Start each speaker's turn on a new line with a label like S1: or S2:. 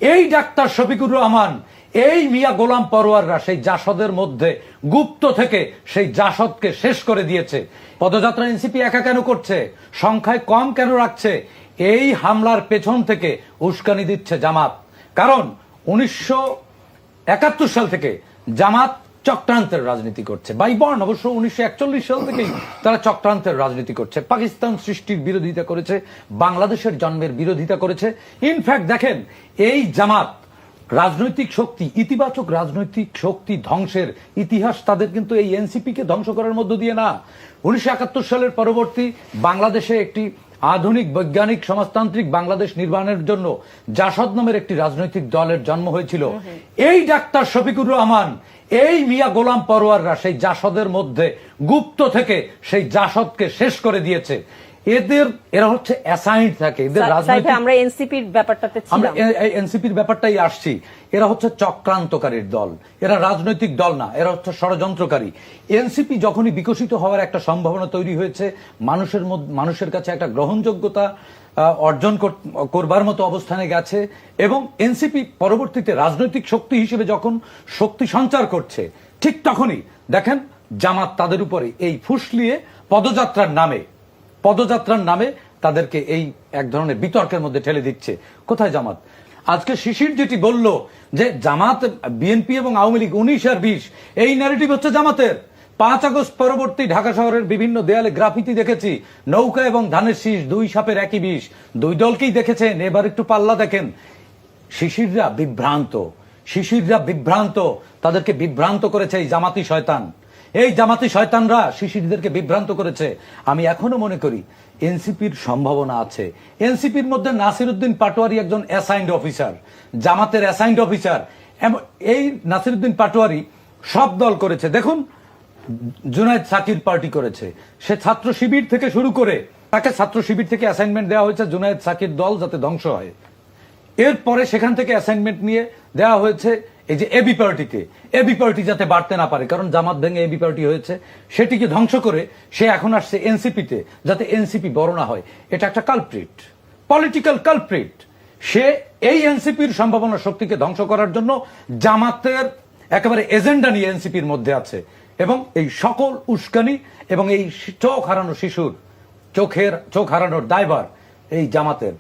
S1: এই ডাক্তার শফিকুর রহমান, এই মিয়া গোলাম পরোয়াররা সেই জাসদের মধ্যে গুপ্ত থেকে সেই জাসদকে শেষ করে দিয়েছে। পদযাত্রা এনসিপি একা কেন করছে, সংখ্যায় কম কেন রাখছে? এই হামলার পেছন থেকে উস্কানি দিচ্ছে জামাত। কারণ 1971 সাল থেকে জামাত চক্রান্তের রাজনীতি করছে। বাই বর্ণ অবশ্য 1941 সাল থেকেই তারা চক্রান্তের রাজনীতি করছে। পাকিস্তান সৃষ্টির বিরোধিতা করেছে, বাংলাদেশের জন্মের বিরোধিতা করেছে। ইনফ্যাক্ট দেখেন, এই জামাত রাজনৈতিক শক্তি, ইতিবাচক রাজনৈতিক শক্তি ধ্বংসের ইতিহাস তাদের কিন্তু এই এনসিপি কে ধ্বংস করার মধ্য দিয়ে না। 1971 সালের পরবর্তী বাংলাদেশে একটি আধুনিক বৈজ্ঞানিক সমাজতান্ত্রিক বাংলাদেশ নির্মাণের জন্য জাসদ নামের একটি রাজনৈতিক দলের জন্ম হয়েছিল। এই ডাক্তার শফিকুর রহমান, এই মিয়া গোলাম পরোয়াররা সেই জাসদের মধ্যে গুপ্ত থেকে সেই জাসদকে শেষ করে দিয়েছে। এরা হচ্ছে অ্যাসাইন্ড থাকে এদের রাজনীতি।
S2: আমরা এনসিপির ব্যাপারটাতে ছিলাম,
S1: আমরা এনসিপির ব্যাপারটাই আসছি। এরা হচ্ছে চক্রান্তকারীর দল, এরা রাজনৈতিক দল না, এরা হচ্ছে ষড়যন্ত্রকারী। এনসিপি যখনই বিকশিত হওয়ার একটা সম্ভাবনা তৈরি হয়েছে, মানুষের কাছে একটা গ্রহণযোগ্যতা অর্জন করবার মতো অবস্থানে গেছে, এবং এনসিপি পরবর্তীতে রাজনৈতিক শক্তি হিসেবে যখন শক্তি সঞ্চার করছে, ঠিক তখনই দেখেন জামাত তাদের উপরে এই ফুসলিয়ে পদযাত্রার নামে তাদেরকে এই এক ধরনের বিতর্কের মধ্যে ঠেলে দিচ্ছে। কোথায় জামাত? আজকে শিশির যেটি বলল যে জামাত, বিএনপি এবং আওয়ামী লীগ 19 আর 20, এই ন্যারেটিভ হচ্ছে জামাতের। 5 আগস্ট পরবর্তী ঢাকা শহরের বিভিন্ন দেয়ালে গ্রাফিতি দেখেছি, নৌকা এবং ধানের শীষ, দুই সাপের একই বিষ। দুই দলকেই দেখেছেন, এবার একটু পাল্লা দেখেন। শিশিররা বিভ্রান্ত, তাদেরকে বিভ্রান্ত করেছে এই জামাতি শয়তান। এই জামাতি শয়তানরা শিশিরদেরকে বিভ্রান্ত করেছে। আমি এখনো মনে করি এনসিপির সম্ভাবনা আছে। এনসিপির মধ্যে নাসিরউদ্দিন পাটোয়ারি একজন অ্যাসাইন্ড অফিসার, জামাতের অ্যাসাইন্ড অফিসার। এই নাসিরউদ্দিন পাটোয়ারি সব দল করেছে। দেখুন, জুনায়েদ সাকির পার্টি করেছে, সে ছাত্র শিবির থেকে শুরু করে তাকে ছাত্র শিবির থেকে অ্যাসাইনমেন্ট দেওয়া হয়েছে জুনায়েদ সাকির দল যাতে ধ্বংস হয়। এরপরে সেখান থেকে অ্যাসাইনমেন্ট নিয়ে দেওয়া হয়েছে এই যে এবি পার্টি যাতে বাড়তে না পারে, কারণ জামাত ভেঙে এবি পার্টি হয়েছে, সেটিকে ধ্বংস করে সে এখন আসছে এনসিপিতে যাতে এনসিপি বড় না হয়। এটা একটা কালপ্রিট, পলিটিক্যাল কালপ্রিট। সে এই এনসিপির সম্ভাবনা শক্তিকে ধ্বংস করার জন্য জামাতের একেবারে এজেন্ডা নিয়ে এনসিপির মধ্যে আছে, এবং এই সকল উস্কানি এবং এই চোখ হারানো শিশুর চোখ হারানোর দায়ভার এই জামাতের।